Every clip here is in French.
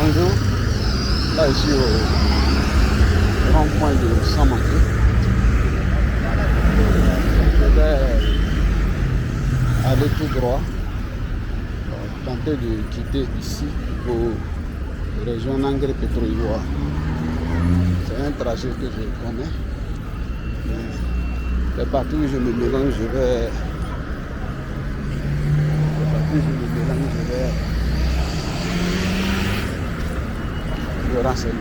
bonjour. Là, je suis au rond-point de Samanté. Je vais aller tout droit, tenter de quitter ici pour rejoindre Angré Pétro-Ivoire. C'est un trajet que je connais. Mais partout où je me mélange, je vais me renseigner.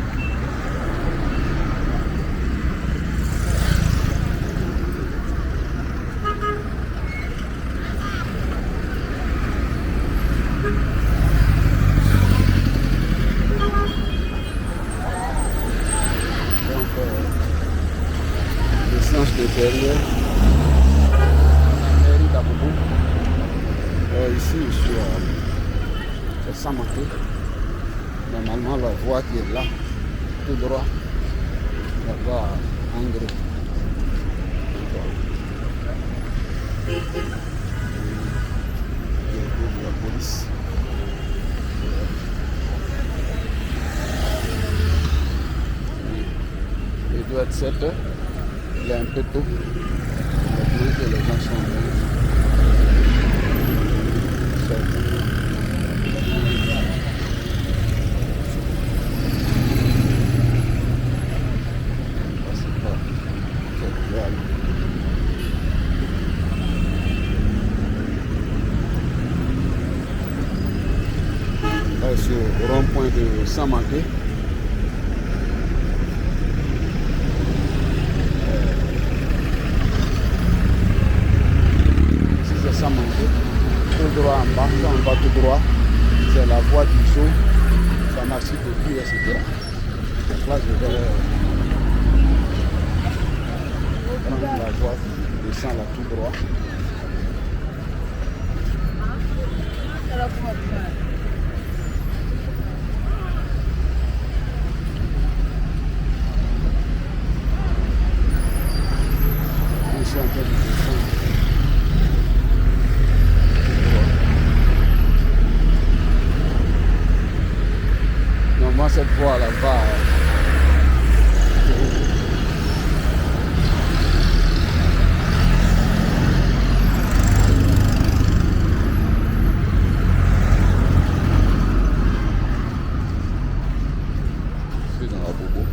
Donc, l'essence de derrière, ici je suis à Samanté. Normalement la voie qui est là, tout droit, la voie à Angré. La police. Il doit être 7 heures, il est un peu tôt. Maintenant que les gens sont venus. Là, je suis au rond-point de Samanté. Ici, c'est Samanté. Tout droit en bas, quand on va tout droit, c'est la voie du saut, ça marche depuis, etc. Donc là, je vais prendre la voie qui descend là tout droit. Je suis en train de descendre. Donc moi cette voie là-bas, je suis dans la bobo.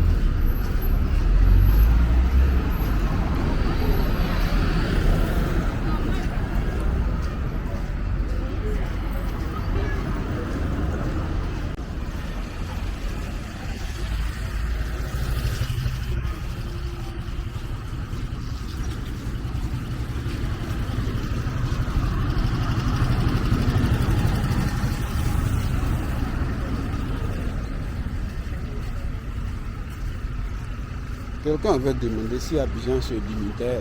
Quelqu'un avait demandé si Abidjan se limitait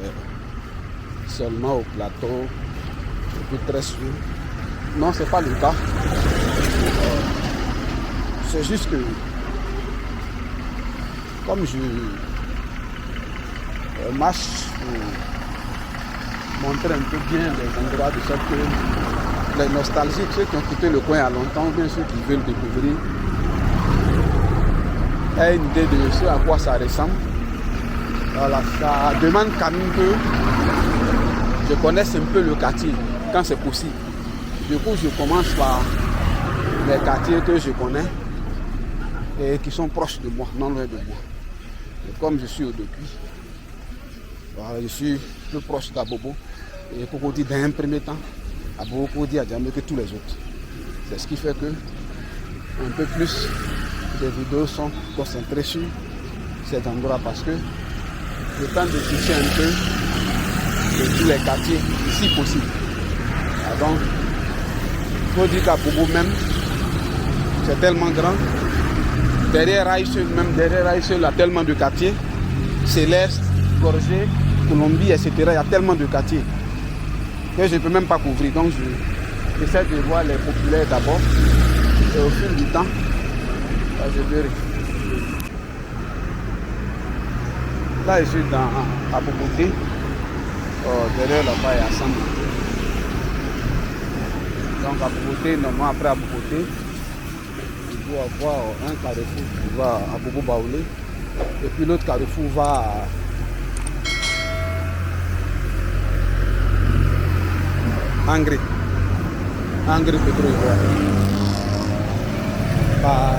seulement au plateau, et puis très sûr. Non, c'est pas le cas. C'est juste que, comme je marche pour montrer un peu bien les endroits de sorte que les nostalgiques, ceux qui ont quitté le coin à longtemps, ou bien ceux qui veulent découvrir, aient une idée de ce à quoi ça ressemble. Voilà, ça demande quand même que je connaisse un peu le quartier, quand c'est possible. Du coup, je commence par les quartiers que je connais et qui sont proches de moi, non loin de moi. Et comme je suis au Depuis, voilà, je suis plus proche d'Abobo et Cocody d'un premier temps, Abobo, Cocody, Adjamé que tous les autres. C'est ce qui fait que un peu plus de vidéos sont concentrées sur cet endroit parce que je tente de toucher un peu de tous les quartiers, si possible. Ah, donc, il faut dire qu'Abobo même, c'est tellement grand. Derrière Aïsseul, même derrière Aïsseul, il y a tellement de quartiers. Céleste, Gorgé, Colombie, etc. Il y a tellement de quartiers que je ne peux même pas couvrir. Donc, j'essaie de voir les populaires d'abord. Et au fil du temps, là, je verrai. Là, je suis à Boboté. Derrière là-bas, il y a Samanté. Donc à Boboté, normalement après à Boboté, je pour avoir un carrefour qui va à Bobo Baoulé et puis l'autre carrefour va à Angré Pétro-Ivoire. Par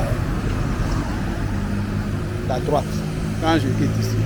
la droite quand je quitte ici.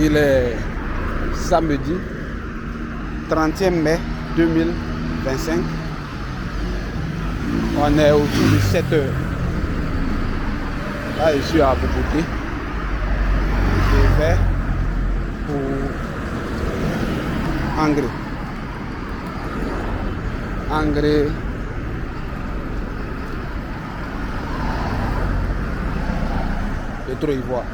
Il est samedi 30e mai 2025. On est autour de 7 heures. Là, je suis à Boboté. Je vais pour Angré. Pétro-Ivoire.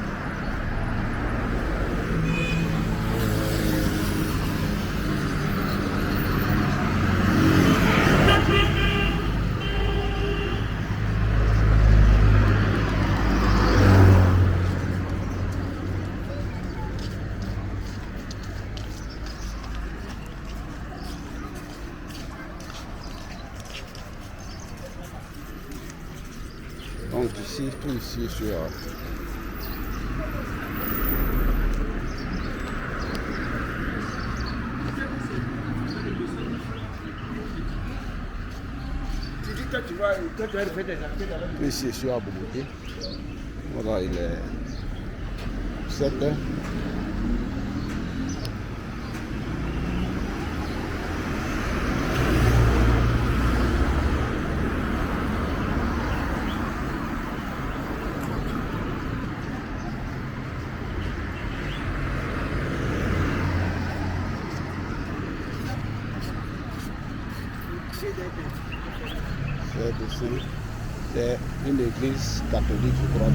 Donc ici, tout ici sur ici sur Aboubouté. Voilà, il est 7 heures. C'est une église catholique, je crois.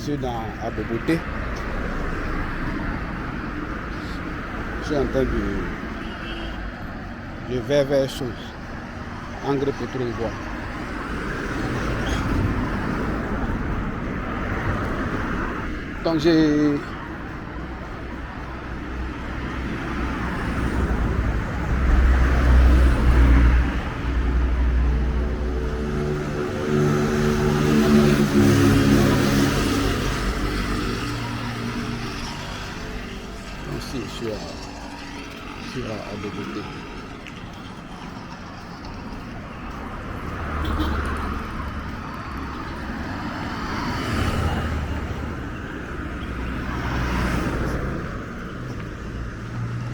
Je suis à Boboté. Je suis en train de vers chose. Angré Pétro-Ivoire. Donc j'ai à Boboté.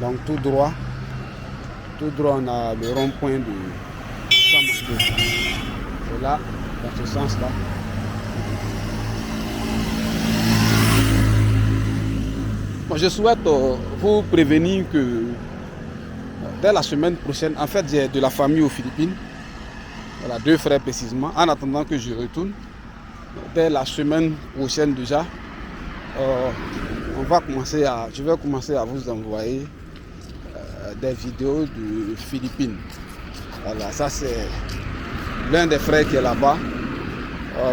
Donc tout droit, on a le rond-point de Samango. Et là, dans ce sens-là. Je souhaite vous prévenir que dès la semaine prochaine, en fait j'ai de la famille aux Philippines, voilà, 2 frères précisément, en attendant que je retourne, dès la semaine prochaine déjà, je vais commencer à vous envoyer des vidéos de Philippines. Voilà, ça c'est l'un des frères qui est là-bas,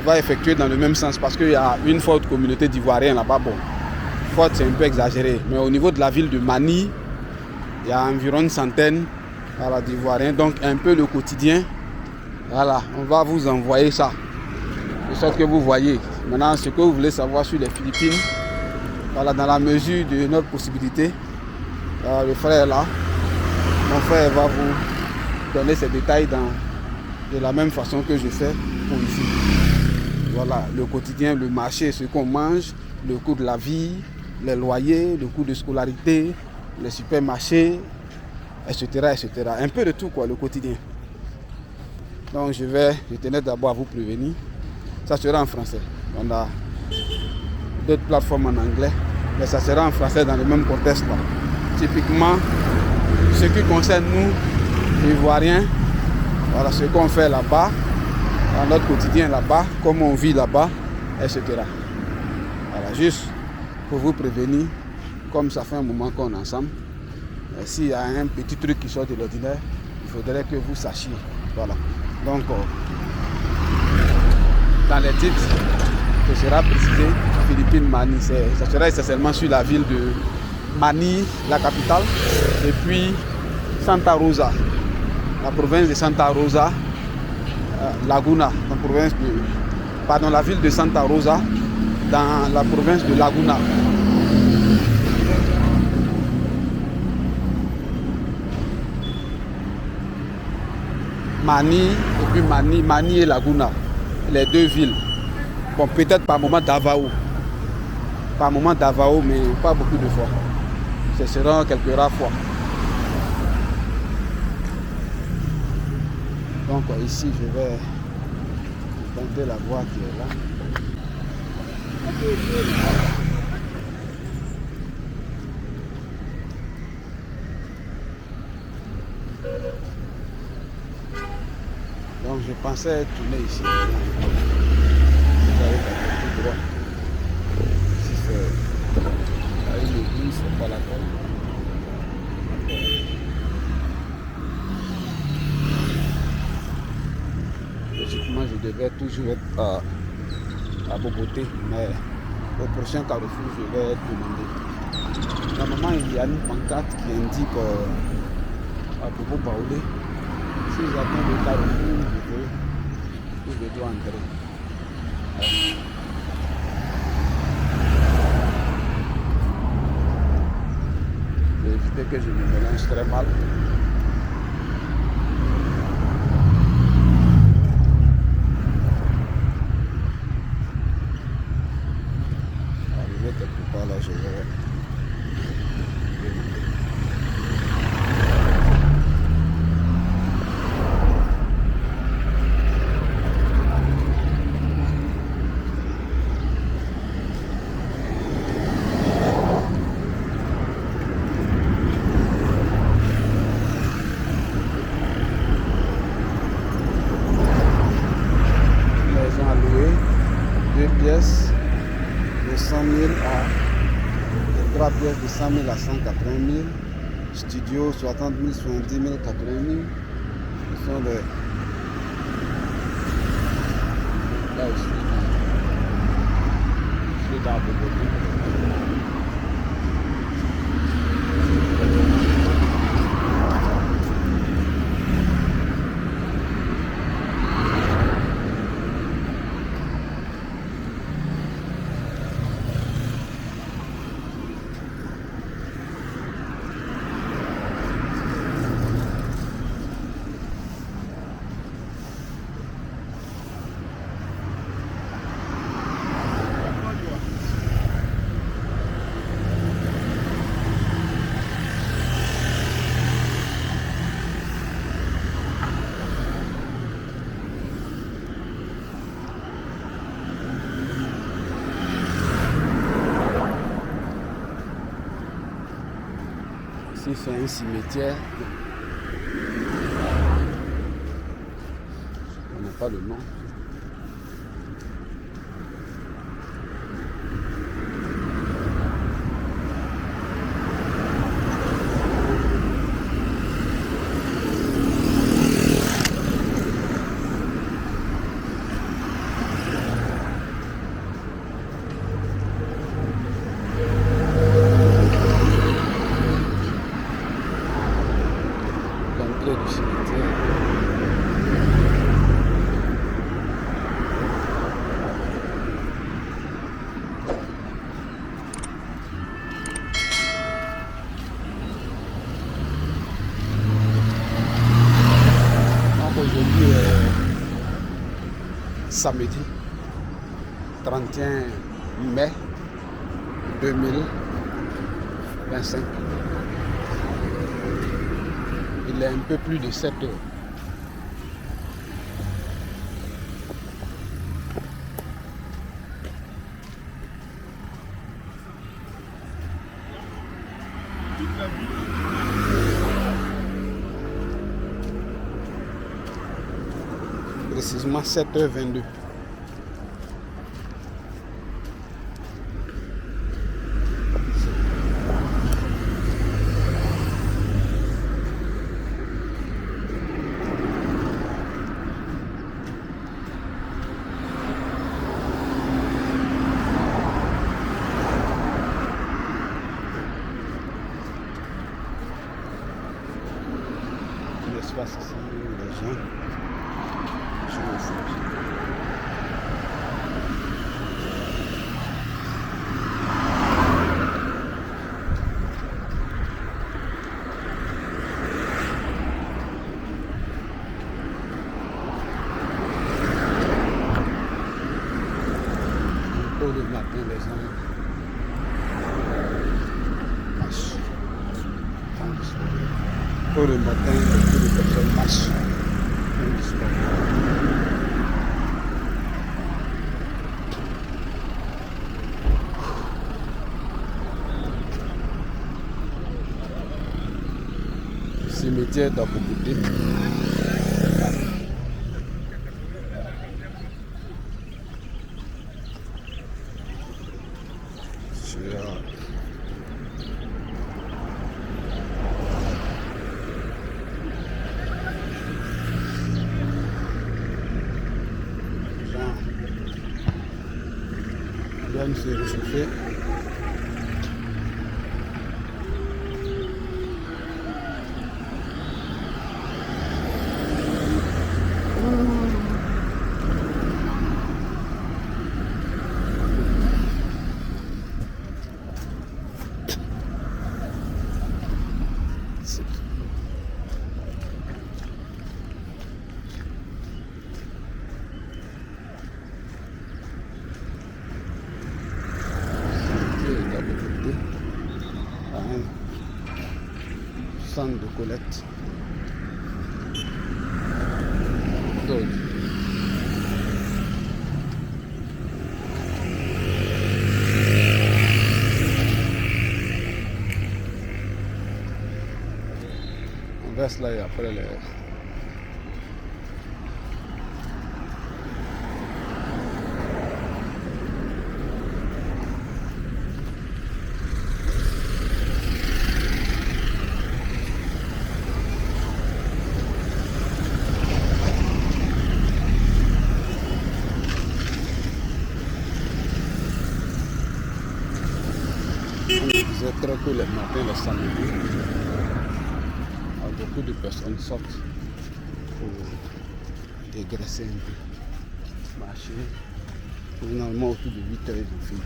va effectuer dans le même sens parce qu'il y a une forte communauté d'Ivoiriens là-bas. Bon, forte c'est un peu exagéré, mais au niveau de la ville de Mani, il y a environ une centaine voilà, d'ivoirien. Donc un peu le quotidien. Voilà, on va vous envoyer ça. De sorte que vous voyez. Maintenant, ce que vous voulez savoir sur les Philippines, voilà, dans la mesure de notre possibilité, le frère est là. Mon frère va vous donner ces détails de la même façon que je fais pour ici. Voilà, le quotidien, le marché, ce qu'on mange, le coût de la vie, les loyers, le coût de scolarité, les supermarchés, etc., etc. Un peu de tout, quoi, le quotidien. Donc je tenais d'abord à vous prévenir. Ça sera en français. On a d'autres plateformes en anglais, mais ça sera en français dans le même contexte là. Typiquement, ce qui concerne nous, Ivoiriens, voilà ce qu'on fait là-bas, dans notre quotidien là-bas, comment on vit là-bas, etc. Voilà, juste pour vous prévenir, comme ça fait un moment qu'on est ensemble, s'il y a un petit truc qui sort de l'ordinaire, il faudrait que vous sachiez. Voilà. Donc, dans les titres, ce sera précisé Philippines Mani. Ça sera essentiellement sur la ville de Mani, la capitale, et puis Santa Rosa, la province de Santa Rosa, Laguna, la ville de Santa Rosa, dans la province de Laguna. Mani et puis Mani et Laguna, les deux villes. Bon, peut-être par moment Davao. Par moment Davao, mais pas beaucoup de fois. Ce seront quelques rares fois. Donc ici, je vais tenter la voie qui est là. Donc je pensais tourner ici. Tout droit. Si c'est à une église, c'est pas la peine. Logiquement, je devais toujours être à Boboté, mais au prochain carrefour, je vais demander. Normalement, il y a une pancarte qui indique à Bobo Baoulé. Si j'attends le carrefour, je dois entrer. Je vais éviter que je me mélange très mal. Arrivé quelque part là, je vais. De 100 000 à 3 pièces de 100 000 à 180 000, studio 60 000, 70 000, 80 000. Ce sont des. Là aussi, je suis dans Boboté. Ici, c'est un cimetière. On n'a pas le nom. l'entrée du cimetière. Donc aujourd'hui est samedi 31 mai 2025. Il est un peu plus de 7 heures. Précisément 7h22. L'espace ici, les gens sont au fond. Pour le matin, les gens marchent. Pour le matin, beaucoup de personnes marchent. Le cimetière d'Aboukouté. Viennent se réchauffer. Centre de collecte d'eau. On verse là et après les... On disait très tôt le matin, le samedi, beaucoup de personnes sortent pour dégraisser un peu, marcher. Finalement, autour de 8 heures, ils ont fini.